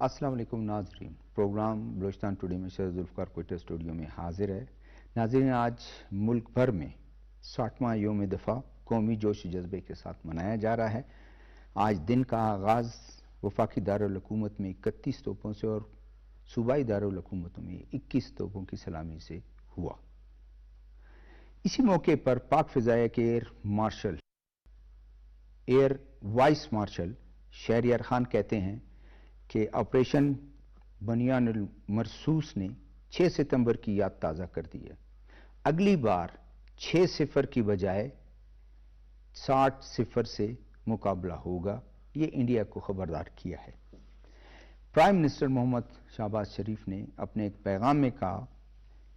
السلام علیکم ناظرین، پروگرام بلوچستان ٹوڈے میں شہر ذوالفقار کوئٹہ اسٹوڈیو میں حاضر ہے۔ ناظرین، آج ملک بھر میں 60واں یوم دفاع قومی جوش و جذبے کے ساتھ منایا جا رہا ہے۔ آج دن کا آغاز وفاقی دارالحکومت میں 31 توپوں سے اور صوبائی دارالحکومتوں میں 21 توپوں کی سلامی سے ہوا۔ اسی موقع پر پاک فضائیہ کے air vice marshal Shahryar Khan کہتے ہیں کہ آپریشن بنیان المرصوص نے 6 ستمبر کی یاد تازہ کر دی ہے۔ اگلی بار 6-0 کی بجائے 60-0 سے مقابلہ ہوگا، یہ انڈیا کو خبردار کیا ہے۔ پرائم منسٹر محمد شہباز شریف نے اپنے ایک پیغام میں کہا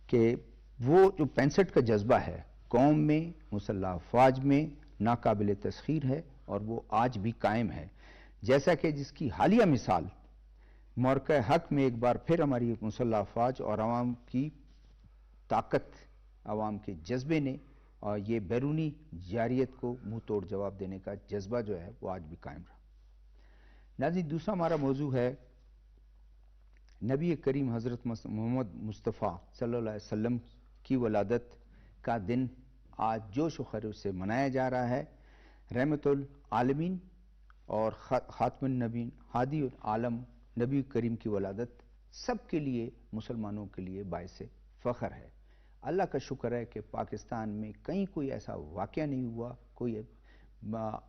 کہ وہ جو 65 کا جذبہ ہے قوم میں، مسلح افواج میں ناقابل تسخیر ہے اور وہ آج بھی قائم ہے، جیسا کہ جس کی حالیہ مثال معرکہ حق میں ایک بار پھر ہماری مسلح افواج اور عوام کی طاقت، عوام کے جذبے نے اور یہ بیرونی جارحیت کو منہ توڑ جواب دینے کا جذبہ جو ہے وہ آج بھی قائم رہا۔ ناظرین، دوسرا ہمارا موضوع ہے نبی کریم حضرت محمد مصطفیٰ صلی اللہ علیہ وسلم کی ولادت کا دن آج جوش و خروش سے منایا جا رہا ہے۔ رحمت العالمین اور خاتم النبیین ہادی العالم نبی کریم کی ولادت سب کے لیے، مسلمانوں کے لیے باعث فخر ہے۔ اللہ کا شکر ہے کہ پاکستان میں کہیں کوئی ایسا واقعہ نہیں ہوا، کوئی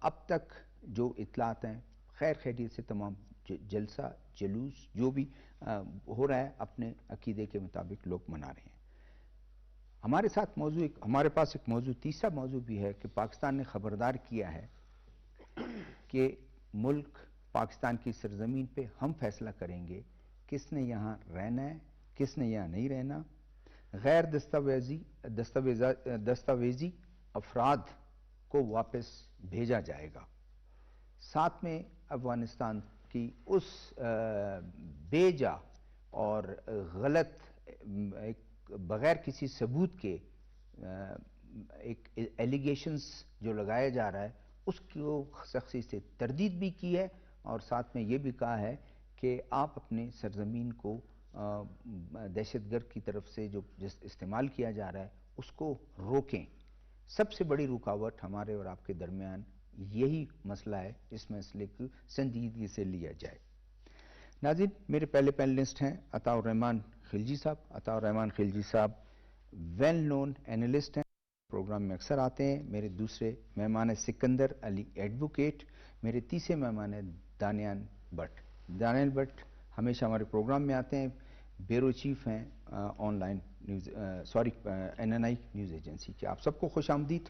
اب تک جو اطلاعات ہیں خیر خیریت سے تمام جلسہ جلوس جو بھی ہو رہا ہے اپنے عقیدے کے مطابق لوگ منا رہے ہیں۔ ہمارے پاس ایک موضوع، تیسرا موضوع بھی ہے کہ پاکستان نے خبردار کیا ہے کہ ملک پاکستان کی سرزمین پہ ہم فیصلہ کریں گے کس نے یہاں رہنا ہے، کس نے یہاں نہیں رہنا۔ غیر دستاویزی افراد کو واپس بھیجا جائے گا۔ ساتھ میں افغانستان کی اس بے جا اور غلط بغیر کسی ثبوت کے ایک ایلیگیشنز جو لگایا جا رہا ہے اس کو سختی سے تردید بھی کی ہے، اور ساتھ میں یہ بھی کہا ہے کہ آپ اپنے سرزمین کو دہشت گرد کی طرف سے جو استعمال کیا جا رہا ہے اس کو روکیں۔ سب سے بڑی رکاوٹ ہمارے اور آپ کے درمیان یہی مسئلہ ہے، اس مسئلے کو سنجیدگی سے لیا جائے۔ ناظرین، میرے پہلے پینلسٹ ہیں عطاء الرحمن خلجی صاحب۔ عطاء الرحمن خلجی صاحب ویل نون اینالسٹ ہیں، پروگرام میں اکثر آتے ہیں۔ میرے دوسرے مہمان ہیں سکندر علی ایڈوکیٹ۔ میرے تیسرے مہمان ہیں دانیال بٹ۔ دانیال بٹ ہمیشہ ہمارے پروگرام میں آتے ہیں، بیورو چیف ہیں on line news NNI news agency کے۔ آپ سب کو خوش آمدید۔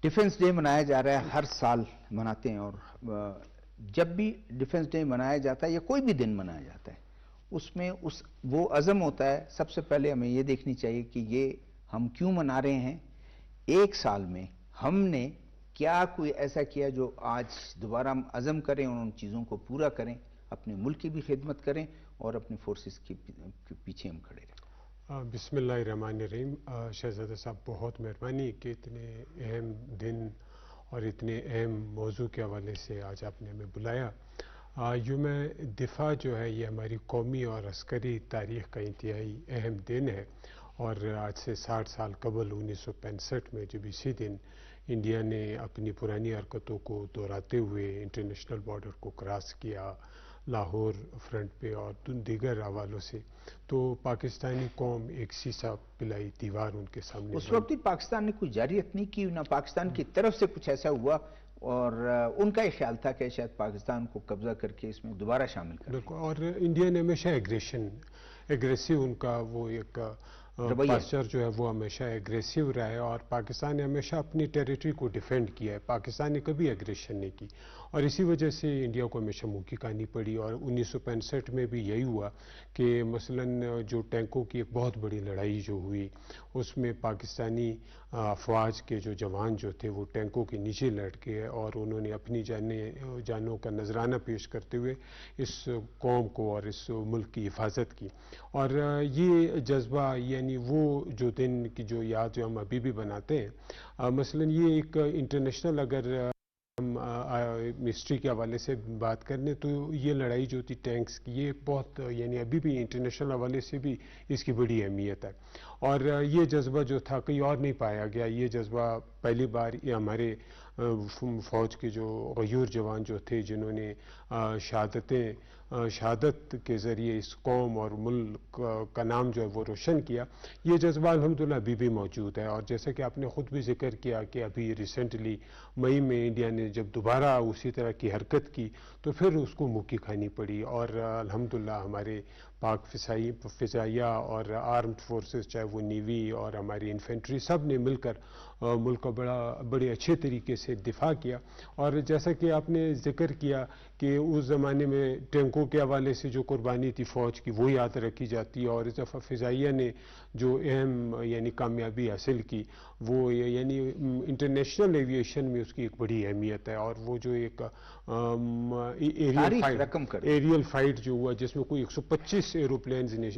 ڈیفنس ڈے منایا جا رہا ہے، ہر سال مناتے ہیں، اور جب بھی ڈیفنس ڈے منایا جاتا ہے یا کوئی بھی دن منایا جاتا ہے اس میں وہ عزم ہوتا ہے، سب سے پہلے ہمیں یہ دیکھنی چاہیے کہ یہ ہم کیوں منا رہے ہیں، ایک سال میں ہم نے کیا کوئی ایسا کیا جو آج دوبارہ ہم عزم کریں اور ان چیزوں کو پورا کریں، اپنے ملک کی بھی خدمت کریں اور اپنے فورسز کے پیچھے ہم کھڑے رہیں۔ بسم اللہ الرحمن الرحیم۔ شہزادہ صاحب، بہت مہربانی کہ اتنے اہم دن اور اتنے اہم موضوع کے حوالے سے آج آپ نے ہمیں بلایا۔ یوم دفاع جو ہے یہ ہماری قومی اور عسکری تاریخ کا انتہائی اہم دن ہے، اور آج سے 60 سال قبل 1965 میں جب اسی دن انڈیا نے اپنی پرانی حرکتوں کو دہراتے ہوئے انٹرنیشنل بارڈر کو کراس کیا لاہور فرنٹ پہ اور دیگر حوالوں سے، تو پاکستانی قوم ایک سیسا پلائی دیوار ان کے سامنے۔ اس وقت پاکستان نے کوئی جارحیت نہیں کی، نہ پاکستان کی طرف سے کچھ ایسا ہوا، اور ان کا یہ خیال تھا کہ شاید پاکستان کو قبضہ کر کے اس میں دوبارہ شامل کر بالکل، اور انڈیا نے ہمیشہ ایگریسو ان کا وہ ایک پاسچر جو ہے وہ ہمیشہ ایگریسو رہا ہے، اور پاکستان نے ہمیشہ اپنی ٹیریٹری کو ڈیفینڈ کیا ہے، پاکستان نے کبھی ایگریشن نہیں کی، اور اسی وجہ سے انڈیا کو ہمیشہ منہ کی کہانی پڑی۔ اور 1965 میں بھی یہی ہوا کہ مثلاً جو ٹینکوں کی ایک بہت بڑی لڑائی جو ہوئی اس میں پاکستانی افواج کے جو جوان جو تھے وہ ٹینکوں کے نیچے لٹ گئے، اور انہوں نے اپنی جانوں کا نذرانہ پیش کرتے ہوئے اس قوم کو اور اس ملک کی حفاظت کی۔ اور یہ جذبہ، یعنی وہ جو دن کی جو یاد جو ہم ابھی بھی بناتے ہیں، مثلاً یہ ایک انٹرنیشنل اگر ہم مسٹری کے حوالے سے بات کرنے تو یہ لڑائی جو تھی ٹینکس کی یہ بہت یعنی ابھی بھی انٹرنیشنل حوالے سے بھی اس کی بڑی اہمیت ہے اور یہ جذبہ جو تھا کہیں اور نہیں پایا گیا. یہ جذبہ پہلی بار یہ ہمارے فوج کے جو غیور جوان جو تھے جنہوں نے شہادت کے ذریعے اس قوم اور ملک کا نام جو ہے وہ روشن کیا, یہ جذبہ الحمدللہ ابھی بھی موجود ہے. اور جیسا کہ آپ نے خود بھی ذکر کیا کہ ابھی ریسنٹلی مئی میں انڈیا نے جب دوبارہ اسی طرح کی حرکت کی تو پھر اس کو منہ کی کھانی پڑی اور الحمدللہ ہمارے پاک فضائیہ اور آرمڈ فورسز چاہے وہ نیوی اور ہماری انفینٹری سب نے مل کر ملک کا بڑے اچھے طریقے سے دفاع کیا. اور جیسا کہ آپ نے ذکر کیا کہ اس زمانے میں ٹینکوں کے حوالے سے جو قربانی تھی فوج کی وہ یاد رکھی جاتی ہے اور اس دفعہ فضائیہ نے جو اہم یعنی کامیابی حاصل کی وہ یعنی انٹرنیشنل ایویشن میں اس کی ایک بڑی اہمیت ہے. اور وہ جو ایک ایریل فائٹ جو ہوا جس میں کوئی 125 ایروپلینز نے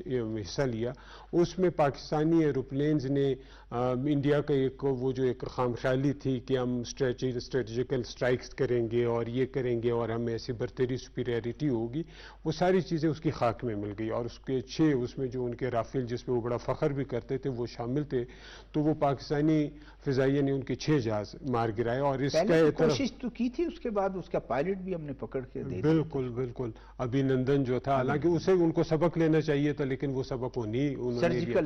حصہ لیا, اس میں پاکستانی ایروپلینز نے انڈیا کا ایک وہ جو ایک خام خیالی تھی کہ ہم اسٹریٹجیکل سٹرائکس کریں گے اور یہ کریں گے اور ہمیں ایسی برتری سپیریئرٹی ہوگی, وہ ساری چیزیں اس کی خاک میں مل گئی. اور اس کے اس میں جو ان کے رافیل جس میں وہ بڑا فخر بھی کرتے تھے وہ شامل تھے, تو وہ پاکستانی فضائیہ نے ان کے 6 جہاز مار گرائے. اور اس کا کوشش تو کی تھی, اس کے بعد اس کا پائلٹ بھی ہم نے پکڑ کے دے دیا. بالکل ابھینندن جو تھا, حالانکہ اسے ان کو سبق لینا چاہیے تھا لیکن وہ سبق وہ نہیں انہوں نے سرجیکل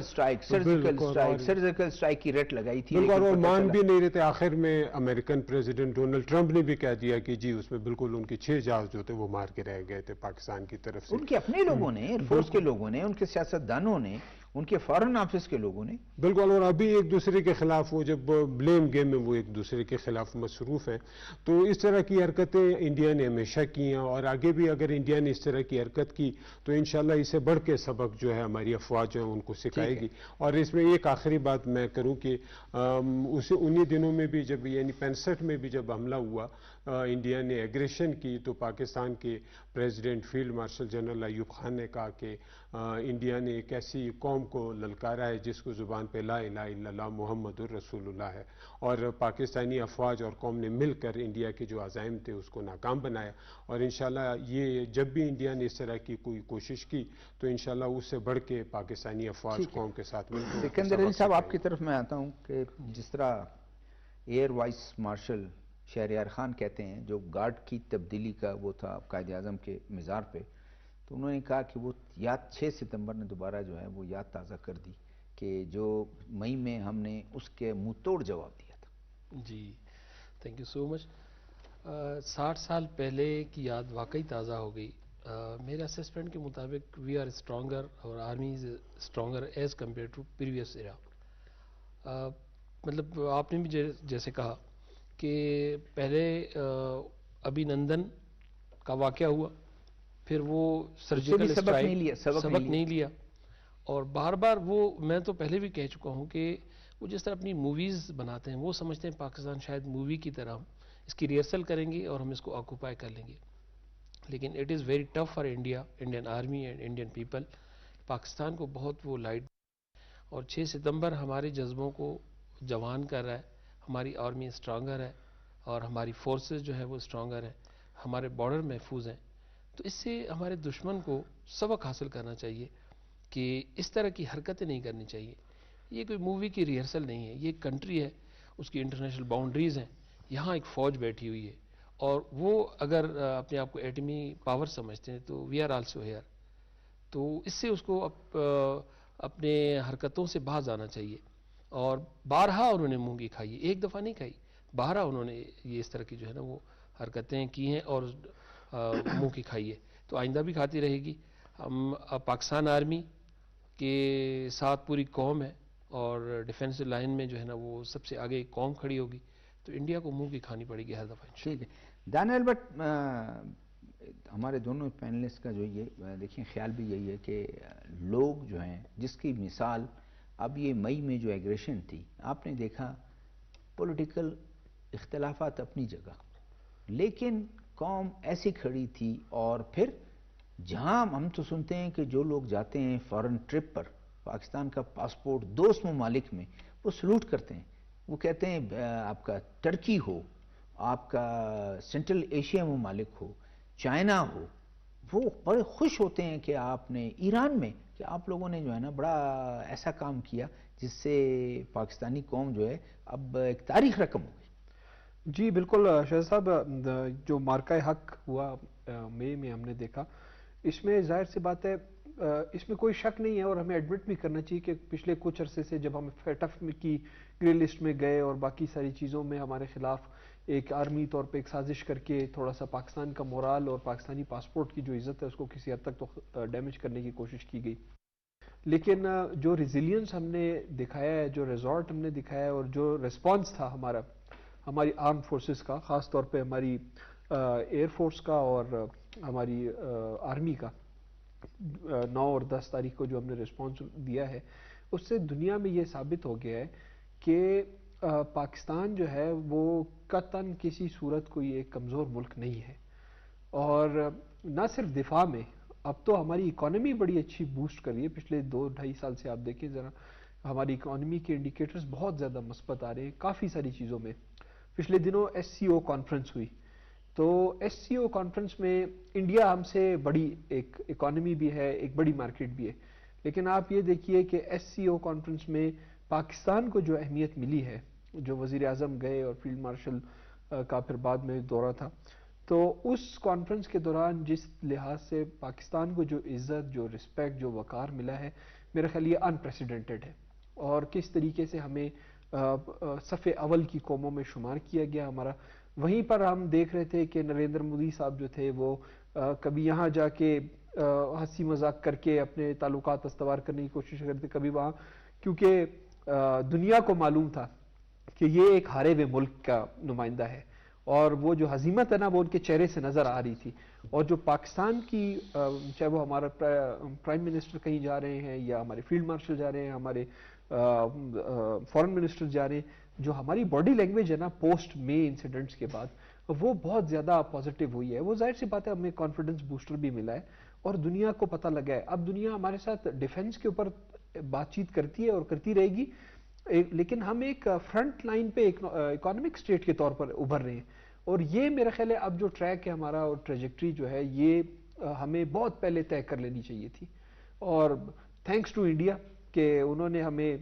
اسٹرائک کی ریٹ لگائی تھی. بالکل, وہ مان بھی نہیں رہے تھے. آخر میں امریکن پریزیڈنٹ ڈونلڈ ٹرمپ نے بھی کہہ دیا کہ جی اس میں بالکل ان کے 6 جہاز جو تھے وہ مار کے رہ گئے تھے پاکستان کی طرف سے. ان کے اپنے لوگوں نے, ایئر فورس کے لوگوں نے, ان کے سیاستدانوں نے, ان کے فارن آفس کے لوگوں نے. بالکل, اور ابھی ایک دوسرے کے خلاف وہ جب بلیم گیم میں وہ ایک دوسرے کے خلاف مصروف ہیں. تو اس طرح کی حرکتیں انڈیا نے ہمیشہ کی ہیں اور آگے بھی اگر انڈیا نے اس طرح کی حرکت کی تو انشاءاللہ اسے بڑھ کے سبق جو ہے ہماری افواج جو ہے ان کو سکھائے گی. اور اس میں ایک آخری بات میں کروں کہ انہی دنوں میں بھی جب یعنی 65 میں بھی جب حملہ ہوا انڈیا نے ایگریشن کی تو پاکستان کے president field marshal general Ayub Khan نے کہا کہ انڈیا نے ایک ایسی قوم کو للکارا ہے جس کو زبان پہ لا الہ الا اللہ محمد الرسول اللہ ہے. اور پاکستانی افواج اور قوم نے مل کر انڈیا کے جو عزائم تھے اس کو ناکام بنایا. اور انشاءاللہ یہ جب بھی انڈیا نے اس طرح کی کوئی کوشش کی تو انشاءاللہ اس سے بڑھ کے پاکستانی افواج قوم کے ساتھ مل کر. سکندر علی صاحب, آپ کی طرف میں آتا ہوں کہ جس طرح air vice marshal Shahryar Khan کہتے ہیں جو گارڈ کی تبدیلی کا وہ تھا قائد اعظم کے مزار پہ, تو انہوں نے کہا کہ وہ یاد 6 ستمبر نے دوبارہ جو ہے وہ یاد تازہ کر دی کہ جو مئی میں ہم نے اس کے منہ توڑ جواب دیا تھا. جی تھینک یو سو مچ. 60 سال پہلے کی یاد واقعی تازہ ہو گئی. میرے اسسمنٹ کے مطابق وی آر اسٹرانگر اور army is stronger as compare to previous era. مطلب آپ نے بھی جیسے کہا کہ پہلے ابھینندن کا واقعہ ہوا, پھر وہ سرجیکل اسٹرائک سبق نہیں لیا, اور بار بار وہ میں تو پہلے بھی کہہ چکا ہوں کہ وہ جس طرح اپنی موویز بناتے ہیں وہ سمجھتے ہیں پاکستان شاید مووی کی طرح اس کی ریہرسل کریں گے اور ہم اس کو آکوپائی کر لیں گے. لیکن it is very tough for India, Indian army and Indian people. Pakistan کو بہت وہ لائٹ, اور 6 ستمبر ہمارے جذبوں کو جوان کر رہا ہے. ہماری آرمی اسٹرانگر ہے اور ہماری فورسز جو ہے وہ اسٹرانگر ہے, ہمارے بارڈر محفوظ ہیں. تو اس سے ہمارے دشمن کو سبق حاصل کرنا چاہیے کہ اس طرح کی حرکتیں نہیں کرنی چاہیے. یہ کوئی مووی کی ریہرسل نہیں ہے, یہ ایک کنٹری ہے, اس کی انٹرنیشنل باؤنڈریز ہیں, یہاں ایک فوج بیٹھی ہوئی ہے, اور وہ اگر اپنے آپ کو ایٹمی پاور سمجھتے ہیں تو وی آر آلسو ہیئر. تو اس سے اس کو اپنے حرکتوں سے باز آنا چاہیے. اور بارہا انہوں نے مونگی کھائی ہے, ایک دفعہ نہیں کھائی, بارہا انہوں نے یہ اس طرح کی جو ہے نا وہ حرکتیں کی ہیں اور منہ کی کھائی ہے, تو آئندہ بھی کھاتی رہے گی. ہم پاکستان آرمی کے ساتھ پوری قوم ہے اور ڈیفنس لائن میں جو ہے نا وہ سب سے آگے ایک قوم کھڑی ہوگی, تو انڈیا کو منہ کی کھانی پڑے گی ہر دفعہ. ٹھیک ہے دانیال, بٹ ہمارے دونوں پینلسٹ کا جو یہ دیکھیں خیال بھی یہی ہے کہ لوگ جو ہیں جس کی مثال اب یہ مئی میں جو ایگریشن تھی, آپ نے دیکھا پولیٹیکل اختلافات اپنی جگہ, لیکن قوم ایسی کھڑی تھی. اور پھر جہاں ہم تو سنتے ہیں کہ جو لوگ جاتے ہیں فارن ٹرپ پر پاکستان کا پاسپورٹ دوست ممالک میں وہ سلوٹ کرتے ہیں, وہ کہتے ہیں آپ کا ٹرکی ہو, آپ کا سینٹرل ایشیا ممالک ہو، چائنا ہو، وہ بڑے خوش ہوتے ہیں کہ آپ نے ایران میں کہ آپ لوگوں نے جو ہے نا بڑا ایسا کام کیا جس سے پاکستانی قوم جو ہے اب ایک تاریخ رقم ہو گئی. جی بالکل شاہد صاحب، جو مارکہ حق ہوا مئی میں ہم نے دیکھا، اس میں ظاہر سی بات ہے، اس میں کوئی شک نہیں ہے اور ہمیں ایڈمٹ بھی کرنا چاہیے کہ پچھلے کچھ عرصے سے جب ہم فیٹف کی گرے لسٹ میں گئے اور باقی ساری چیزوں میں ہمارے خلاف ایک عالمی طور پہ ایک سازش کر کے تھوڑا سا پاکستان کا مورال اور پاکستانی پاسپورٹ کی جو عزت ہے اس کو کسی حد تک تو ڈیمیج کرنے کی کوشش کی گئی، لیکن جو ریزیلینس ہم نے دکھایا ہے، جو ریزورٹ ہم نے دکھایا ہے اور جو ریسپانس تھا ہماری آرم فورسز کا، خاص طور پہ ہماری ایئر فورس کا اور ہماری آرمی کا 9 اور 10 تاریخ کو جو ہم نے ریسپانس دیا ہے، اس سے دنیا میں یہ ثابت ہو گیا ہے کہ پاکستان جو ہے وہ قطعاً کسی صورت کوئی ایک کمزور ملک نہیں ہے، اور نہ صرف دفاع میں، اب تو ہماری اکانومی بڑی اچھی بوسٹ کر رہی ہے. پچھلے 2-2.5 سال سے آپ دیکھیں ذرا، ہماری اکانومی کے انڈیکیٹرز بہت زیادہ مثبت آ رہے ہیں کافی ساری چیزوں میں. پچھلے دنوں SCO کانفرنس ہوئی، تو SCO کانفرنس میں انڈیا ہم سے بڑی ایک اکانومی بھی ہے، ایک بڑی مارکیٹ بھی ہے، لیکن آپ یہ دیکھیے کہ SCO کانفرنس میں پاکستان کو جو اہمیت ملی ہے، جو وزیر اعظم گئے اور فیلڈ مارشل کا پھر بعد میں دورہ تھا، تو اس کانفرنس کے دوران جس لحاظ سے پاکستان کو جو عزت، جو رسپیکٹ، جو وقار ملا ہے، میرا خیال یہ انپریسیڈنٹڈ ہے. اور کس طریقے سے ہمیں صف اول کی قوموں میں شمار کیا گیا ہمارا. وہیں پر ہم دیکھ رہے تھے کہ نریندر مودی صاحب جو تھے وہ کبھی یہاں جا کے ہنسی مذاق کر کے اپنے تعلقات استوار کرنے کی کوشش کرتے، کبھی وہاں، کیونکہ دنیا کو معلوم تھا کہ یہ ایک ہارے ہوئے ملک کا نمائندہ ہے، اور وہ جو ہزیمت ہے نا وہ ان کے چہرے سے نظر آ رہی تھی. اور جو پاکستان کی، چاہے وہ ہمارا پرائم منسٹر کہیں جا رہے ہیں یا ہمارے فیلڈ مارشل جا رہے ہیں، ہمارے فورن منسٹر جا رہے ہیں، جو ہماری باڈی لینگویج ہے نا پوسٹ مے انسیڈنٹس کے بعد وہ بہت زیادہ پازیٹیو ہوئی ہے. وہ ظاہر سی بات ہے ہمیں کانفیڈنس بوسٹر بھی ملا ہے اور دنیا کو پتہ لگا ہے. اب دنیا ہمارے ساتھ ڈیفنس کے اوپر بات چیت کرتی ہے اور کرتی رہے گی، لیکن ہم ایک فرنٹ لائن پہ ایک اکانومک اسٹیٹ کے طور پر ابھر رہے ہیں. اور یہ میرا خیال ہے اب جو ٹریک ہے ہمارا اور ٹریجیکٹری جو ہے یہ ہمیں بہت پہلے طے کر لینی چاہیے تھی. اور تھینکس ٹو انڈیا کہ انہوں نے ہمیں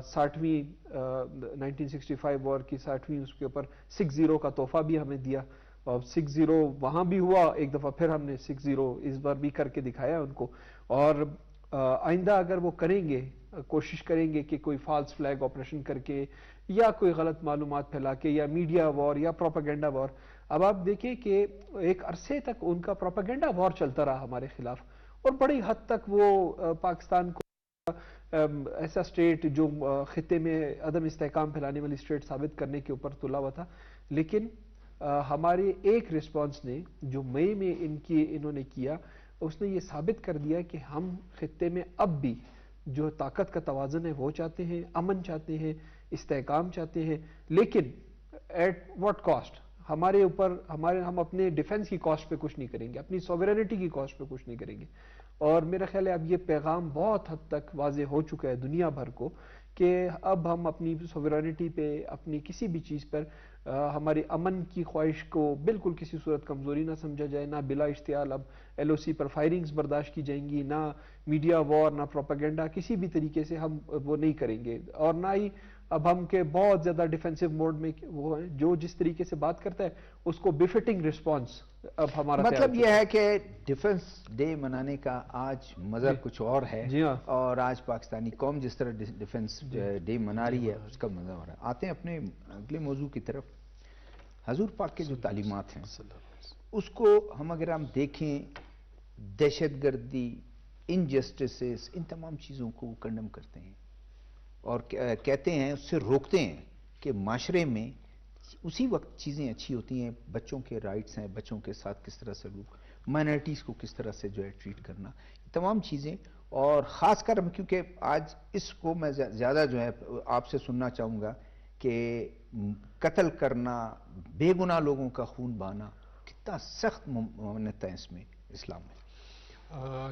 60ویں 1965 وار کی 60ویں اس کے اوپر 6-0 کا تحفہ بھی ہمیں دیا، اور 6-0 وہاں بھی ہوا ایک دفعہ، پھر ہم نے 6-0 اس بار بھی کر کے دکھایا ان کو. اور آئندہ اگر وہ کریں گے، کوشش کریں گے کہ کوئی فالس فلیگ آپریشن کر کے یا کوئی غلط معلومات پھیلا کے یا میڈیا وار یا پروپیگنڈا وار. اب آپ دیکھیں کہ ایک عرصے تک ان کا پروپیگنڈا وار چلتا رہا ہمارے خلاف، اور بڑی حد تک وہ پاکستان کو ایسا اسٹیٹ جو خطے میں عدم استحکام پھیلانے والی اسٹیٹ ثابت کرنے کے اوپر تلا ہوا تھا. لیکن ہمارے ایک رسپانس نے جو مئی میں انہوں نے کیا، اس نے یہ ثابت کر دیا کہ ہم خطے میں اب بھی جو طاقت کا توازن ہے وہ چاہتے ہیں، امن چاہتے ہیں، استحکام چاہتے ہیں، لیکن ایٹ واٹ کاسٹ. ہمارے اوپر ہم اپنے ڈیفنس کی کاسٹ پہ کچھ نہیں کریں گے، اپنی سوورینٹی کی کاسٹ پہ کچھ نہیں کریں گے. اور میرا خیال ہے اب یہ پیغام بہت حد تک واضح ہو چکا ہے دنیا بھر کو کہ اب ہم اپنی سوورینٹی پہ، اپنی کسی بھی چیز پر، ہماری امن کی خواہش کو بالکل کسی صورت کمزوری نہ سمجھا جائے. نہ بلا اشتعال اب LOC پر فائرنگز برداشت کی جائیں گی، نہ میڈیا وار، نہ پروپیگنڈا، کسی بھی طریقے سے ہم وہ نہیں کریں گے. اور نہ ہی اب ہم کے بہت زیادہ ڈیفینسو موڈ میں وہ ہیں، جو جس طریقے سے بات کرتا ہے اس کو بفٹنگ رسپانس اب ہمارا مطلب یہ ہے کہ ڈیفنس ڈے منانے کا آج مزہ کچھ اور ہے. جی ہاں، اور آج پاکستانی قوم جس طرح ڈیفنس ڈے منا رہی ہے اس کا مزہ ہو رہا ہے. آتے ہیں اپنے اگلے موضوع کی طرف. حضور پاک کے جو تعلیمات ہیں اس کو اگر ہم دیکھیں، دہشت گردی، انجسٹسز، ان تمام چیزوں کو کنڈم کرتے ہیں اور کہتے ہیں، اس سے روکتے ہیں کہ معاشرے میں اسی وقت چیزیں اچھی ہوتی ہیں. بچوں کے رائٹس ہیں، بچوں کے ساتھ کس طرح سلوک، مائنرٹیز کو کس طرح سے جو ہے ٹریٹ کرنا، تمام چیزیں. اور خاص کر کیونکہ آج اس کو میں زیادہ جو ہے آپ سے سننا چاہوں گا کہ قتل کرنا، بے گناہ لوگوں کا خون بہانا، کتنا سخت ممانعت ہے اس میں اسلام میں.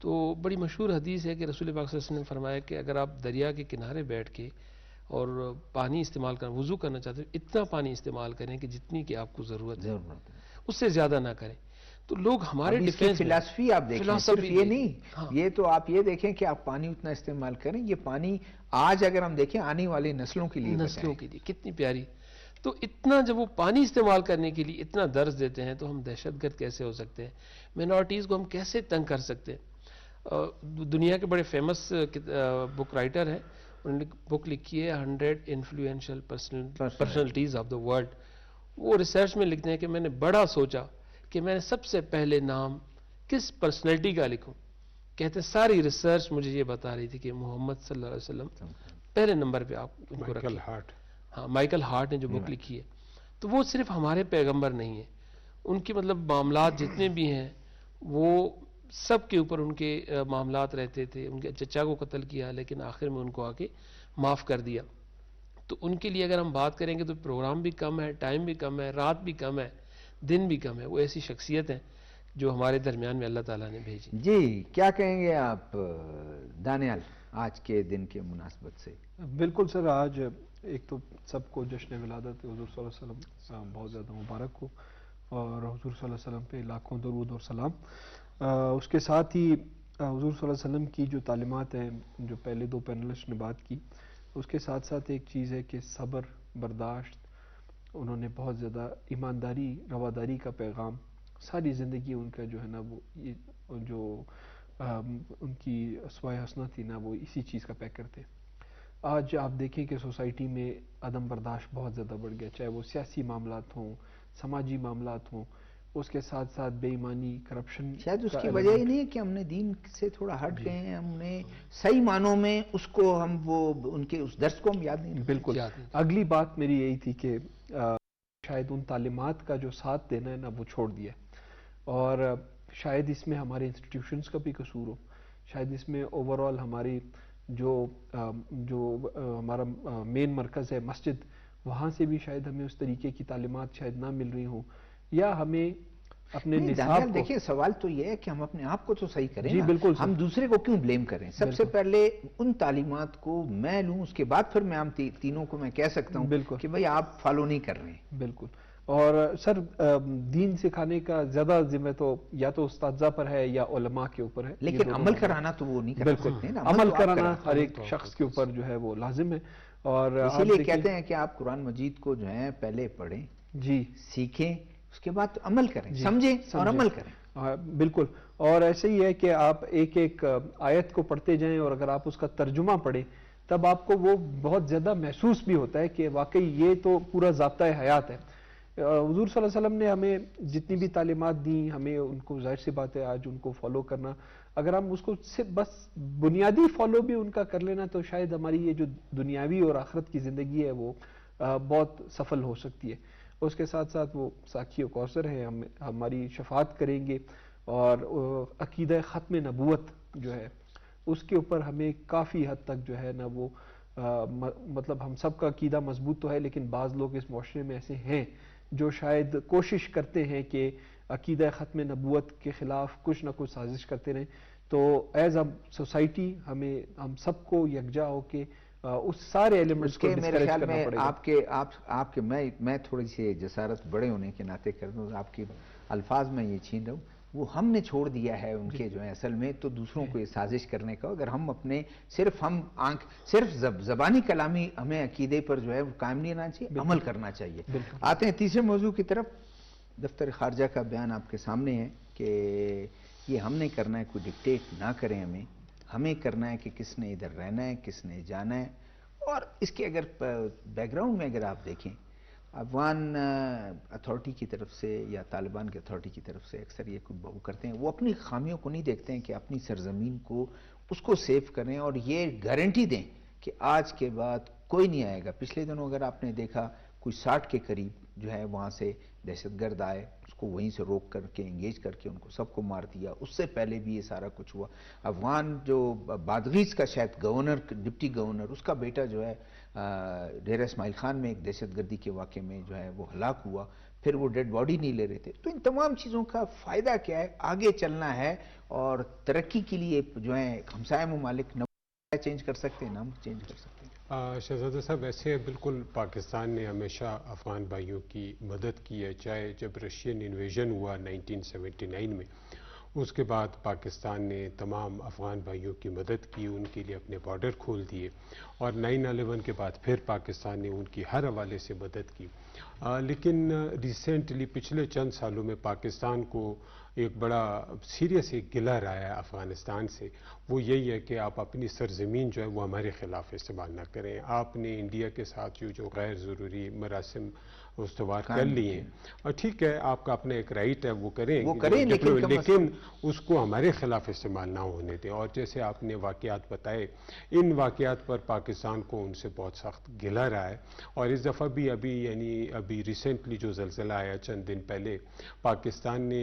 تو بڑی مشہور حدیث ہے کہ رسول پاک صلی اللہ علیہ وسلم نے فرمایا کہ اگر آپ دریا کے کنارے بیٹھ کے اور پانی استعمال کریں، وضو کرنا چاہتے ہیں، اتنا پانی استعمال کریں کہ جتنی کہ آپ کو ضرورت ہے، اس سے زیادہ نہ کریں. تو لوگ ہمارے ڈیفینس فلسفی آپ دیکھیں، صرف یہ نہیں، یہ تو آپ یہ دیکھیں کہ آپ پانی اتنا استعمال کریں، یہ پانی آج اگر ہم دیکھیں آنے والی نسلوں کے لیے کتنی پیاری. تو اتنا جب وہ پانی استعمال کرنے کے لیے اتنا درس دیتے ہیں تو ہم دہشت گرد کیسے ہو سکتے ہیں؟ مینورٹیز کو ہم کیسے تنگ کر سکتے ہیں؟ دنیا کے بڑے فیمس بک رائٹر ہیں، انہوں نے بک لکھی ہے 100 influential personalities of the world. وہ ریسرچ میں لکھتے ہیں کہ میں نے بڑا سوچا کہ میں نے سب سے پہلے نام کس پرسنالٹی کا لکھوں. کہتے ساری ریسرچ مجھے یہ بتا رہی تھی کہ محمد صلی اللہ علیہ وسلم پہلے نمبر پہ آپ ان کو رکھیں. ہاں، مائیکل ہارٹ نے جو بک لکھی ہے. تو وہ صرف ہمارے پیغمبر نہیں ہیں، ان کی مطلب معاملات جتنے بھی ہیں وہ سب کے اوپر ان کے معاملات رہتے تھے. ان کے چچا کو قتل کیا لیکن آخر میں ان کو آ کے معاف کر دیا. تو ان کے لیے اگر ہم بات کریں گے تو پروگرام بھی کم ہے، ٹائم بھی کم ہے، رات بھی کم ہے، دن بھی کم ہے. وہ ایسی شخصیت ہیں جو ہمارے درمیان میں اللہ تعالیٰ نے بھیجی. جی کیا کہیں گے آپ دانیال آج کے دن کے مناسبت سے؟ بالکل سر، آج ایک تو سب کو جشن ولادت حضور صلی اللہ علیہ وسلم بہت زیادہ مبارک ہو، اور حضور صلی اللہ علیہ وسلم پہ لاکھوں درود اور سلام. اس کے ساتھ ہی حضور صلی اللہ علیہ وسلم کی جو تعلیمات ہیں جو پہلے دو پینلسٹ نے بات کی، اس کے ساتھ ساتھ ایک چیز ہے کہ صبر، برداشت، انہوں نے بہت زیادہ ایمانداری، رواداری کا پیغام ساری زندگی ان کا جو ہے نا وہ جو ان کی اسوائے حسنہ تھی نا وہ اسی چیز کا پیکر تھے. آج آپ دیکھیں کہ سوسائٹی میں عدم برداشت بہت زیادہ بڑھ گیا، چاہے وہ سیاسی معاملات ہوں، سماجی معاملات ہوں، اس کے ساتھ ساتھ بے ایمانی، کرپشن. شاید اس کی وجہ یہ نہیں ہے کہ ہم نے دین سے تھوڑا ہٹ گئے ہیں، ہم نے صحیح معنوں میں اس کو ہم وہ ان کے اس درس کو ہم یاد نہیں. بالکل. اگلی بات میری یہی تھی کہ شاید ان تعلیمات کا جو ساتھ دینا ہے نا وہ چھوڑ دیا، اور شاید اس میں ہمارے انسٹیٹیوشنز کا بھی قصور ہو، شاید اس میں اوور آل ہماری جو ہمارا مین مرکز ہے مسجد، وہاں سے بھی شاید ہمیں اس طریقے کی تعلیمات شاید نہ مل رہی ہوں، یا ہمیں اپنے نصاب کو. دیکھیں سوال تو یہ ہے کہ ہم اپنے آپ کو تو صحیح کریں. جی بالکل. ہم دوسرے کو کیوں بلیم کریں؟ سب سے پہلے ان تعلیمات کو میں لوں، اس کے بعد پھر میں ہم تینوں کو میں کہہ سکتا ہوں کہ بھئی آپ فالو نہیں کر رہے ہیں. بالکل. اور سر دین سکھانے کا زیادہ ذمہ تو یا تو اساتذہ پر ہے یا علماء کے اوپر ہے، لیکن عمل کرانا تو وہ نہیں کر سکتے نا. عمل کرانا ہر ایک شخص کے اوپر جو ہے وہ لازم ہے. اور اسی لیے کہتے ہیں کہ آپ قرآن مجید کو جو ہے پہلے پڑھیں، جی سیکھیں، اس کے بعد عمل کریں، سمجھیں اور عمل کریں. بالکل. اور ایسے ہی ہے کہ آپ ایک ایک آیت کو پڑھتے جائیں، اور اگر آپ اس کا ترجمہ پڑھیں تب آپ کو وہ بہت زیادہ محسوس بھی ہوتا ہے کہ واقعی یہ تو پورا ضابطۂ حیات ہے. حضور صلی اللہ علیہ وسلم نے ہمیں جتنی بھی تعلیمات دیں، ہمیں ان کو ظاہر سی بات ہے آج ان کو فالو کرنا، اگر ہم اس کو صرف بس بنیادی فالو بھی ان کا کر لینا تو شاید ہماری یہ جو دنیاوی اور آخرت کی زندگی ہے وہ بہت سفل ہو سکتی ہے. اس کے ساتھ ساتھ وہ ساکھی و کوثر ہے، ہماری شفاعت کریں گے، اور عقیدہ ختم نبوت جو ہے اس کے اوپر ہمیں کافی حد تک جو ہے نا وہ مطلب ہم سب کا عقیدہ مضبوط تو ہے، لیکن بعض لوگ اس معاشرے میں ایسے ہیں جو شاید کوشش کرتے ہیں کہ عقیدہ ختم نبوت کے خلاف کچھ نہ کچھ سازش کرتے رہیں. تو ایز اے سوسائٹی ہم سب کو یکجا ہو کے اس سارے ایلیمنٹس کو ڈسکریج کرنا پڑے گا. آپ کے میں تھوڑی سی جسارت بڑے ہونے کے ناطے کر دوں، آپ کے الفاظ میں یہ چھین رہا ہوں، وہ ہم نے چھوڑ دیا ہے ان کے جو ہے اصل میں تو دوسروں کو یہ سازش کرنے کا. اگر ہم اپنے صرف زبانی کلامی ہمیں عقیدے پر جو ہے وہ قائم نہیں رہنا چاہیے، عمل کرنا چاہیے. آتے ہیں تیسرے موضوع کی طرف. دفتر خارجہ کا بیان آپ کے سامنے ہے کہ یہ ہم نے کرنا ہے، کوئی ڈکٹیٹ نہ کریں ہمیں کرنا ہے کہ کس نے ادھر رہنا ہے، کس نے جانا ہے. اور اس کے اگر بیک گراؤنڈ میں اگر آپ دیکھیں افغان اتھارٹی کی طرف سے یا طالبان کی اتھارٹی کی طرف سے اکثر یہ وہ کرتے ہیں، وہ اپنی خامیوں کو نہیں دیکھتے ہیں کہ اپنی سرزمین کو اس کو سیو کریں اور یہ گارنٹی دیں کہ آج کے بعد کوئی نہیں آئے گا. پچھلے دنوں اگر آپ نے دیکھا کوئی 60 کے قریب جو ہے وہاں سے دہشت گرد آئے، اس کو وہیں سے روک کر کے انگیج کر کے ان کو سب کو مار دیا. اس سے پہلے بھی یہ سارا کچھ ہوا. افغان جو بادغیس کا شاید گورنر، ڈپٹی گورنر، اس کا بیٹا جو ہے ڈیرہ اسماعیل خان میں ایک دہشت گردی کے واقعے میں جو ہے وہ ہلاک ہوا. پھر وہ ڈیڈ باڈی نہیں لے رہے تھے. تو ان تمام چیزوں کا فائدہ کیا ہے؟ آگے چلنا ہے اور ترقی کے لیے جو ہیں ہمسایہ ممالک نہ چینج کر سکتے ہیں، نہ چینج کر سکتے ہیں. شہزادہ صاحب، ایسے بالکل پاکستان نے ہمیشہ افغان بھائیوں کی مدد کی ہے، چاہے جب رشین انویژن ہوا 1979 میں، اس کے بعد پاکستان نے تمام افغان بھائیوں کی مدد کی، ان کے لیے اپنے بارڈر کھول دیے، اور 9/11 کے بعد پھر پاکستان نے ان کی ہر حوالے سے مدد کی. لیکن ریسنٹلی پچھلے چند سالوں میں پاکستان کو ایک بڑا سیریس ایک گلہ رہا ہے افغانستان سے، وہ یہی ہے کہ آپ اپنی سرزمین جو ہے وہ ہمارے خلاف استعمال نہ کریں. آپ نے انڈیا کے ساتھ جو غیر ضروری مراسم استوار کر لیے ہیں، اور ٹھیک ہے، آپ کا اپنا ایک رائٹ ہے، وہ کریں لیکن اس کو ہمارے خلاف استعمال نہ ہونے دیں. اور جیسے آپ نے واقعات بتائے، ان واقعات پر پاکستان کو ان سے بہت سخت گلہ رہا ہے. اور اس دفعہ بھی ابھی ریسنٹلی جو زلزلہ آیا چند دن پہلے، پاکستان نے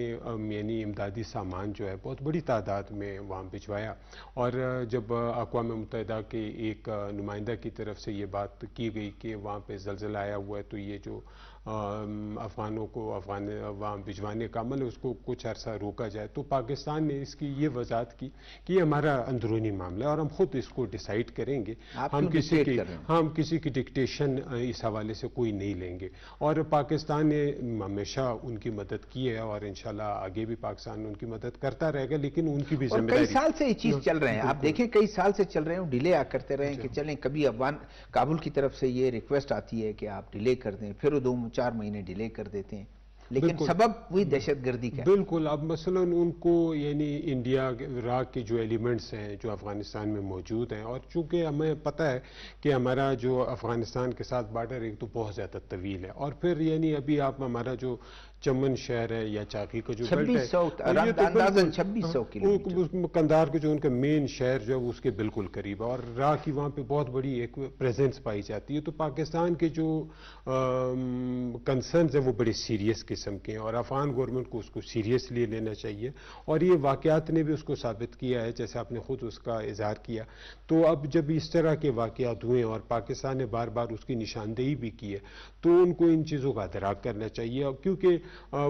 یعنی امدادی سامان جو ہے بہت بڑی تعداد میں وہاں بھجوایا. اور جب اقوام متحدہ کے ایک نمائندہ کی طرف سے یہ بات کی گئی کہ وہاں پہ زلزلہ آیا ہوا ہے، تو یہ جو افغانوں کو وہاں بھجوانے کا عمل ہے اس کو کچھ عرصہ روکا جائے، تو پاکستان نے اس کی یہ وضاحت کی کہ یہ ہمارا اندرونی معاملہ ہے اور ہم خود اس کو ڈیسائیڈ کریں گے، ہم کسی کی ڈکٹیشن اس حوالے سے کوئی نہیں لیں گے. اور پاکستان نے ہمیشہ ان کی مدد کی ہے اور انشاءاللہ آگے بھی پاکستان ان کی مدد کرتا رہے گا، لیکن ان کی بھی ذمہ داری. کئی سال سے یہ چیز چل رہے ہیں، آپ دیکھیں کئی سال سے چل رہے ہیں، ڈیلے کرتے رہے ہیں کہ چلیں. کبھی کابل کی طرف سے یہ ریکویسٹ آتی ہے کہ آپ ڈیلے کر دیں، پھر 2-4 مہینے ڈیلے کر دیتے ہیں، لیکن سبب وہی دہشت گردی کا. بالکل. اب مثلا ان کو یعنی انڈیا عراق کے جو ایلیمنٹس ہیں جو افغانستان میں موجود ہیں، اور چونکہ ہمیں پتہ ہے کہ ہمارا جو افغانستان کے ساتھ بارڈر ایک تو بہت زیادہ طویل ہے، اور پھر یعنی ابھی آپ ہمارا جو چمن شہر ہے یا چاقی کا جو بیلٹ ہے، 2600 کلومیٹر قندھار کے جو ان کا مین شہر جو ہے اس کے بالکل قریب ہے، اور راہ کی وہاں پہ بہت بڑی ایک پریزنس پائی جاتی ہے. تو پاکستان کے جو کنسرنز ہیں وہ بڑے سیریس قسم کے ہیں، اور افغان گورنمنٹ کو اس کو سیریسلی لینا چاہیے. اور یہ واقعات نے بھی اس کو ثابت کیا ہے، جیسے آپ نے خود اس کا اظہار کیا. تو اب جب اس طرح کے واقعات ہوئے اور پاکستان نے بار بار اس کی نشاندہی بھی کی ہے، تو ان کو ان چیزوں کا ادراک کرنا چاہیے. کیونکہ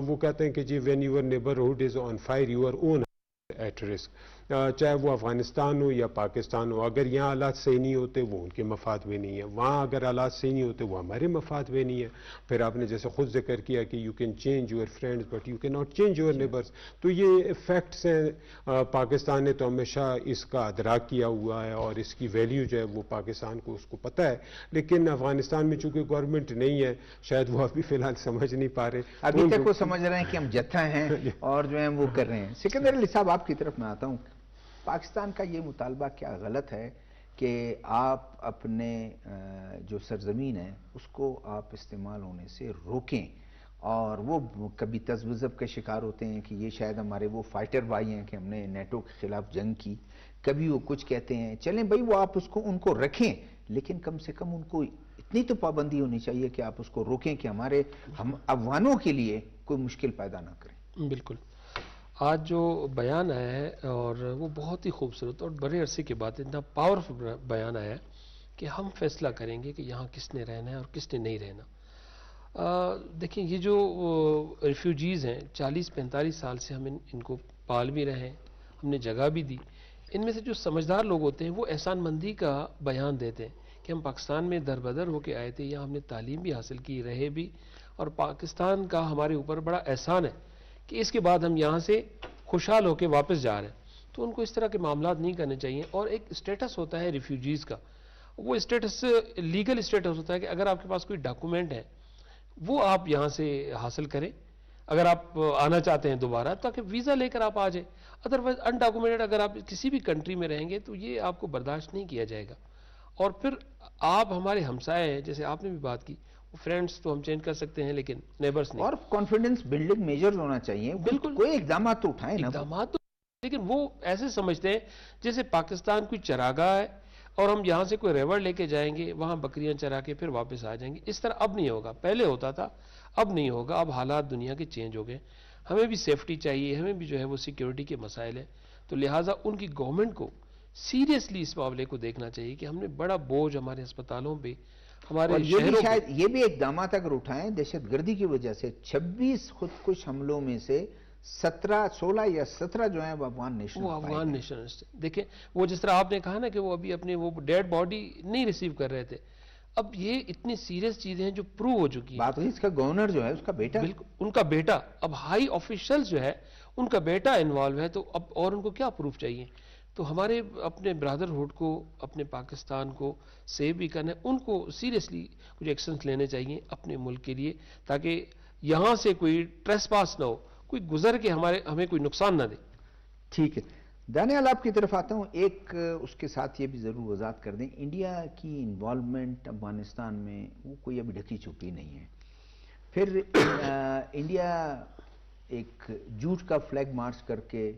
وہ کہتے ہیں کہ جی when your neighbourhood is on fire you are own at risk. چاہے وہ افغانستان ہو یا پاکستان ہو، اگر یہاں حالات صحیح نہیں ہوتے وہ ان کے مفاد میں نہیں ہے، وہاں اگر حالات صحیح نہیں ہوتے وہ ہمارے مفاد میں نہیں ہے. پھر آپ نے جیسے خود ذکر کیا کہ you can change your friends but you can not change your neighbours. تو یہ فیکٹس ہیں. پاکستان نے تو ہمیشہ اس کا ادراک کیا ہوا ہے اور اس کی ویلیو جو ہے وہ پاکستان کو اس کو پتہ ہے، لیکن افغانستان میں چونکہ گورنمنٹ نہیں ہے، شاید وہ ابھی فی الحال سمجھ نہیں پا رہے. ابھی تک وہ سمجھ رہے ہیں کہ ہم جتھا ہیں اور جو ہیں وہ کر رہے ہیں. سکندر علی صاحب، آپ کی طرف میں آتا ہوں. پاکستان کا یہ مطالبہ کیا غلط ہے کہ آپ اپنے جو سرزمین ہے اس کو آپ استعمال ہونے سے روکیں؟ اور وہ کبھی تذبذب کے شکار ہوتے ہیں کہ یہ شاید ہمارے وہ فائٹر بھائی ہیں کہ ہم نے نیٹو کے خلاف جنگ کی، کبھی وہ کچھ کہتے ہیں. چلیں بھائی، وہ آپ اس کو ان کو رکھیں، لیکن کم سے کم ان کو اتنی تو پابندی ہونی چاہیے کہ آپ اس کو روکیں کہ ہم افغانوں کے لیے کوئی مشکل پیدا نہ کریں. بالکل. آج جو بیان آیا ہے اور وہ بہت ہی خوبصورت اور بڑے عرصے کے بعد اتنا پاورفل بیان آیا ہے کہ ہم فیصلہ کریں گے کہ یہاں کس نے رہنا ہے اور کس نے نہیں رہنا. دیکھیں، یہ جو ریفیوجیز ہیں 40-45 سال سے ہم ان کو پال بھی رہے ہیں، ہم نے جگہ بھی دی. ان میں سے جو سمجھدار لوگ ہوتے ہیں وہ احسان مندی کا بیان دیتے ہیں کہ ہم پاکستان میں در بدر ہو کے آئے تھے، یہاں ہم نے تعلیم بھی حاصل کی، رہے بھی، اور پاکستان کا ہمارے اوپر بڑا احسان ہے کہ اس کے بعد ہم یہاں سے خوشحال ہو کے واپس جا رہے ہیں. تو ان کو اس طرح کے معاملات نہیں کرنے چاہیے. اور ایک اسٹیٹس ہوتا ہے ریفیوجیز کا، وہ اسٹیٹس لیگل اسٹیٹس ہوتا ہے کہ اگر آپ کے پاس کوئی ڈاکومنٹ ہے وہ آپ یہاں سے حاصل کریں اگر آپ آنا چاہتے ہیں دوبارہ، تاکہ ویزا لے کر آپ آ جائیں. ادروائز انڈاکومنٹڈ اگر آپ کسی بھی کنٹری میں رہیں گے تو یہ آپ کو برداشت نہیں کیا جائے گا. اور پھر آپ ہمارے ہمسائے ہیں، جیسے آپ نے بھی بات کی، فرینڈز تو ہم چینج کر سکتے ہیں لیکن نیبرز نہیں. اور کانفیڈنس بلڈنگ میجرز ہونا چاہیے. بالکل، کوئی اقدامات تو اٹھائیں نا. اقدامات تو، لیکن وہ ایسے سمجھتے ہیں جیسے پاکستان کوئی چراگاہ ہے اور ہم یہاں سے کوئی ریوڑ لے کے جائیں گے، وہاں بکریاں چرا کے پھر واپس آ جائیں گے. اس طرح اب نہیں ہوگا. پہلے ہوتا تھا، اب نہیں ہوگا. اب حالات دنیا کے چینج ہو گئے. ہمیں بھی سیفٹی چاہیے، ہمیں بھی جو ہے وہ سیکیورٹی کے مسائل ہیں. تو لہٰذا ان کی گورنمنٹ کو سیریسلی اس معاملے کو دیکھنا چاہیے کہ ہم نے بڑا بوجھ ہمارے ہسپتالوں پہ، ہمارے یہ بھی شہروں شاید یہ بھی اقدامات اگر اٹھائیں دہشت گردی کی وجہ سے 26 خودکش حملوں میں سے 16 یا 17 جو ہیں وہ افغان نیشنل وہ افغان نیشنلسٹ دیکھیں، وہ جس طرح آپ نے کہا نا کہ وہ ابھی اپنے وہ ڈیڈ باڈی نہیں ریسیو کر رہے تھے، اب یہ اتنی سیریس چیزیں ہیں جو پروو ہو چکی ہیں. بات ہوئی اس کا گورنر جو ہے اس کا بیٹا، بالکل ان کا بیٹا، اب ہائی آفیشل جو ہے ان کا بیٹا انوالو ہے، تو اب اور ان کو کیا پروف چاہیے؟ تو ہمارے اپنے برادرہڈ کو، اپنے پاکستان کو سیو بھی کرنا ہے، ان کو سیریسلی کچھ ایکشنز لینے چاہیے اپنے ملک کے لیے، تاکہ یہاں سے کوئی ٹریس پاس نہ ہو، کوئی گزر کے ہمیں کوئی نقصان نہ دے. ٹھیک ہے دانیال آپ کی طرف آتا ہوں. ایک اس کے ساتھ یہ بھی ضرور وضاحت کر دیں، انڈیا کی انوالومنٹ افغانستان میں وہ کوئی ابھی ڈھکی چھپی نہیں ہے. پھر انڈیا ایک جھوٹ کا فلیگ مارچ کر کے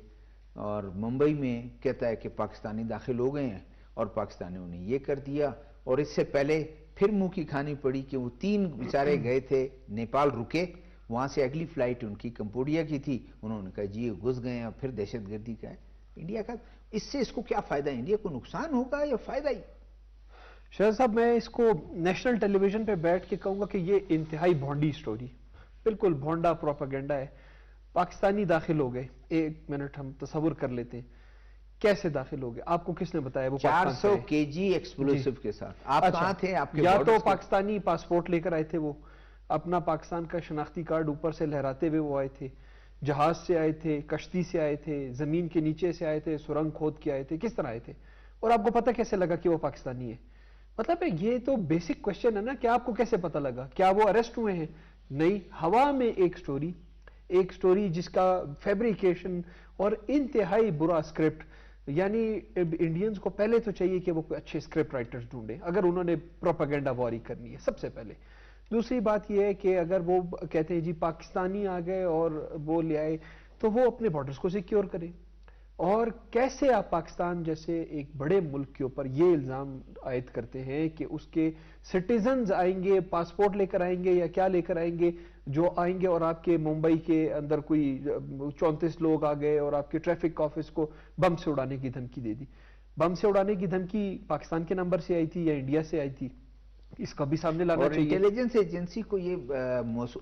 اور ممبئی میں کہتا ہے کہ پاکستانی داخل ہو گئے ہیں اور پاکستانیوں نے یہ کر دیا، اور اس سے پہلے پھر منہ کی کھانی پڑی کہ وہ 3 بیچارے گئے تھے نیپال، رکے وہاں سے اگلی فلائٹ ان کی کمبوڈیا کی تھی، انہوں نے کہا جی یہ گھس گئے ہیں، اور پھر دہشت گردی کا ہے. انڈیا کا اس سے اس کو کیا فائدہ ہے؟ انڈیا کو نقصان ہوگا یا فائدہ ہی؟ شہزاد صاحب میں اس کو نیشنل ٹیلی ویژن پہ بیٹھ کے کہوں گا کہ یہ انتہائی بھونڈی سٹوری، بالکل بھونڈا پروپیگنڈا ہے. پاکستانی داخل ہو گئے، 1 منٹ ہم تصور کر لیتے ہیں کیسے داخل ہو گئے، آپ کو کس نے بتایا وہ 400 kg ایکسپلوسیو کے ساتھ. آپ کہاں تھے؟ آپ کے یا تو پاکستانی پاسپورٹ لے کر آئے تھے، وہ اپنا پاکستان کا شناختی کارڈ اوپر سے لہراتے ہوئے وہ آئے تھے، جہاز سے آئے تھے، کشتی سے آئے تھے، زمین کے نیچے سے آئے تھے، سرنگ کھود کے آئے تھے، کس طرح آئے تھے؟ اور آپ کو پتہ کیسے لگا کہ وہ پاکستانی ہے؟ مطلب یہ تو بیسک کوشچن ہے نا کہ آپ کو کیسے پتہ لگا؟ کیا وہ اریسٹ ہوئے ہیں؟ نہیں، ہوا میں ایک سٹوری جس کا فیبریکیشن اور انتہائی برا سکرپٹ. یعنی انڈینز کو پہلے تو چاہیے کہ وہ کوئی اچھے سکرپٹ رائٹرز ڈھونڈیں اگر انہوں نے پروپیگنڈا واری کرنی ہے، سب سے پہلے. دوسری بات یہ ہے کہ اگر وہ کہتے ہیں جی پاکستانی آ گئے اور وہ لے آئے، تو وہ اپنے بارڈرز کو سیکیور کریں. اور کیسے آپ پاکستان جیسے ایک بڑے ملک کے اوپر یہ الزام عائد کرتے ہیں کہ اس کے سٹیزنز آئیں گے، پاسپورٹ لے کر آئیں گے یا کیا لے کر آئیں گے، جو آئیں گے اور آپ کے ممبئی کے اندر کوئی 34 لوگ آ گئے اور آپ کے ٹریفک آفس کو بم سے اڑانے کی دھمکی دے دی. بم سے اڑانے کی دھمکی پاکستان کے نمبر سے آئی تھی یا انڈیا سے آئی تھی؟ اس کا بھی سامنے لانا اور چاہیے. انٹیلیجنس ایجنسی کو یہ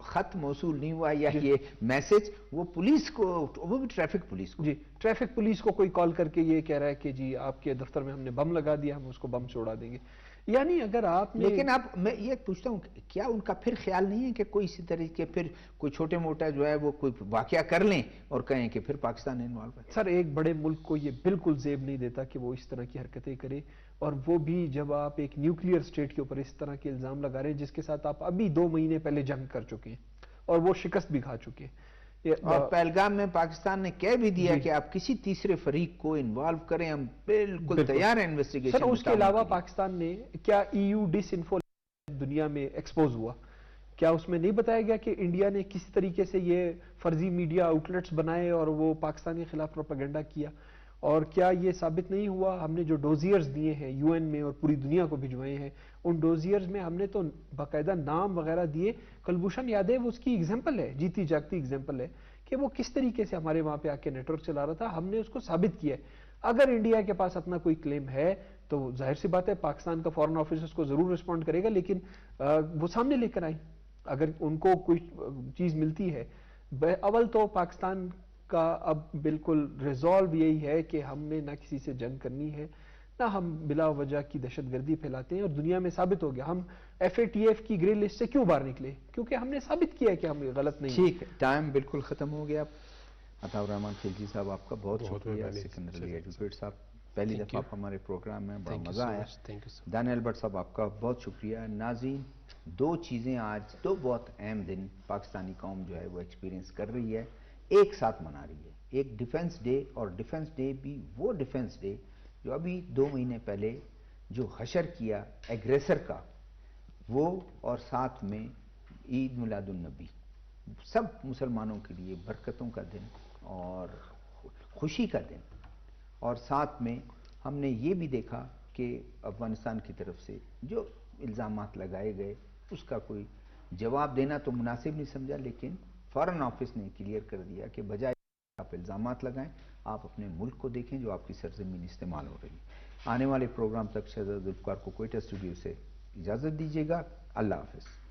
خط موصول نہیں ہوا یا یہ میسج، وہ پولیس کو، وہ بھی ٹریفک پولیس کو، جی ٹریفک پولیس کو کوئی کال کر کے یہ کہہ رہا ہے کہ جی آپ کے دفتر میں ہم نے بم لگا دیا، ہم اس کو بم سے اڑا دیں گے. یعنی اگر آپ نے، لیکن میں یہ پوچھتا ہوں کیا ان کا پھر خیال نہیں ہے کہ کوئی اسی طریقے پھر کوئی چھوٹے موٹا جو ہے وہ کوئی واقعہ کر لیں اور کہیں کہ پھر پاکستان انوالو ہے؟ سر ایک بڑے ملک کو یہ بالکل زیب نہیں دیتا کہ وہ اس طرح کی حرکتیں کرے، اور وہ بھی جب آپ ایک نیوکلیئر اسٹیٹ کے اوپر اس طرح کے الزام لگا رہے ہیں جس کے ساتھ آپ ابھی 2 مہینے پہلے جنگ کر چکے ہیں اور وہ شکست بھی کھا چکے ہیں. اور پہلگام میں پاکستان نے کہہ بھی دیا کہ آپ کسی تیسرے فریق کو انوالو کریں، ہم بالکل تیار ہیں انویسٹیگیشن. سر اس کے علاوہ پاکستان نے کیا EU ڈس انفو دنیا میں ایکسپوز ہوا؟ کیا اس میں نہیں بتایا گیا کہ انڈیا نے کس طریقے سے یہ فرضی میڈیا آؤٹلیٹس بنائے اور وہ پاکستان کے خلاف پروپیگنڈا کیا؟ اور کیا یہ ثابت نہیں ہوا ہم نے جو ڈوزیئرز دیے ہیں UN میں اور پوری دنیا کو بھجوائے ہیں، ان ڈوزیئرز میں ہم نے تو باقاعدہ نام وغیرہ دیے. کلبھوشن یادیو اس کی ایگزامپل ہے، جیتی جاگتی ایگزامپل ہے کہ وہ کس طریقے سے ہمارے وہاں پہ آ کے نیٹ ورک چلا رہا تھا. ہم نے اس کو ثابت کیا ہے. اگر انڈیا کے پاس اپنا کوئی کلیم ہے تو ظاہر سی بات ہے پاکستان کا فارن آفس اس کو ضرور رسپونڈ کرے گا، لیکن وہ سامنے لے کر آئیں اگر ان کو کوئی چیز ملتی ہے. اول تو پاکستان کا اب بالکل ریزالو یہی ہے کہ ہم نے نہ کسی سے جنگ کرنی ہے، نہ ہم بلا وجہ کی دہشت گردی پھیلاتے ہیں. اور دنیا میں ثابت ہو گیا، ہم FATF کی گرے لسٹ سے کیوں باہر نکلے؟ کیونکہ ہم نے ثابت کیا ہے کہ ہم غلط نہیں. ٹھیک ہے، ٹائم بالکل ختم ہو گیا. عطاء الرحمان خلجی صاحب آپ کا بہت شکریہ. سکندر علی ایڈوکیٹ صاحب پہلی دفعہ آپ ہمارے پروگرام میں، بڑا مزہ آیا. دانیال بٹ صاحب آپ کا بہت شکریہ. ناظرین 2 چیزیں آج، 2 بہت اہم دن پاکستانی قوم جو ہے وہ ایکسپیرینس کر رہی ہے، ایک ساتھ منا رہی ہے. ایک ڈیفنس ڈے، اور ڈیفنس ڈے بھی وہ ڈیفنس ڈے جو ابھی 2 مہینے پہلے جو حشر کیا ایگریسر کا وہ، اور ساتھ میں عید میلاد النبی، سب مسلمانوں کے لیے برکتوں کا دن اور خوشی کا دن. اور ساتھ میں ہم نے یہ بھی دیکھا کہ افغانستان کی طرف سے جو الزامات لگائے گئے اس کا کوئی جواب دینا تو مناسب نہیں سمجھا، لیکن فارن آفس نے کلیئر کر دیا کہ بجائے آپ الزامات لگائیں، آپ اپنے ملک کو دیکھیں جو آپ کی سرزمین استعمال ہو رہی ہے. آنے والے پروگرام تک شہزاد ذوالفقار کو کوئٹہ اسٹوڈیو سے اجازت دیجیے گا. اللہ حافظ.